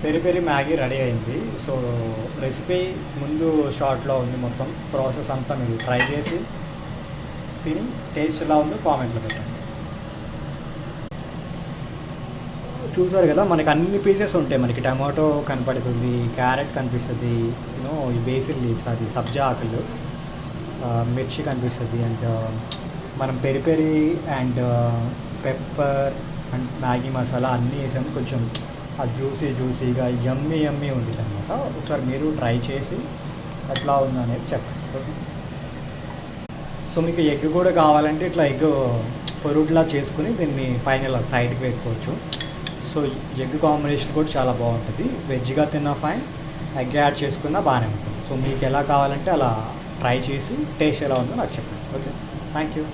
Peri peri Maggi ready అయింది. So recipe ముందు షార్ట్లో ఉంది, మొత్తం ప్రాసెస్ అంతా మీరు ట్రై చేసి తిని టేస్ట్ ఎలా ఉందో కామెంట్లో పెట్టండి. చూసారు కదా, మనకి అన్ని పీసెస్ ఉంటాయి. మనకి టమాటో కనపడుతుంది, క్యారెట్ కనిపిస్తుంది, యూనో ఈ బేసిల్ లీవ్స్, అది సబ్జా ఆకులు, మిర్చి కనిపిస్తుంది, అండ్ మనం peri peri and pepper and Maggi masala అన్నీ వేసాము. కొంచెం ఆ జ్యూసీగా యమ్మీ ఉంది అనమాట. ఒకసారి మీరు ట్రై చేసి ఎట్లా ఉందనేది చెప్పండి. ఓకే, సో మీకు ఎగ్ కూడా కావాలంటే ఇట్లా ఎగ్ పొరుట్లా చేసుకుని దీన్ని పైన ఇలా సైడ్కి వేసుకోవచ్చు. సో ఎగ్ కాంబినేషన్ కూడా చాలా బాగుంటుంది. వెజ్గా తిన్నా ఫైన్, ఎగ్ యాడ్ చేసుకున్నా బాగానే ఉంటుంది. సో మీకు ఎలా కావాలంటే అలా ట్రై చేసి టేస్ట్ ఎలా ఉందో నాకు చెప్పండి. Okay, thank you.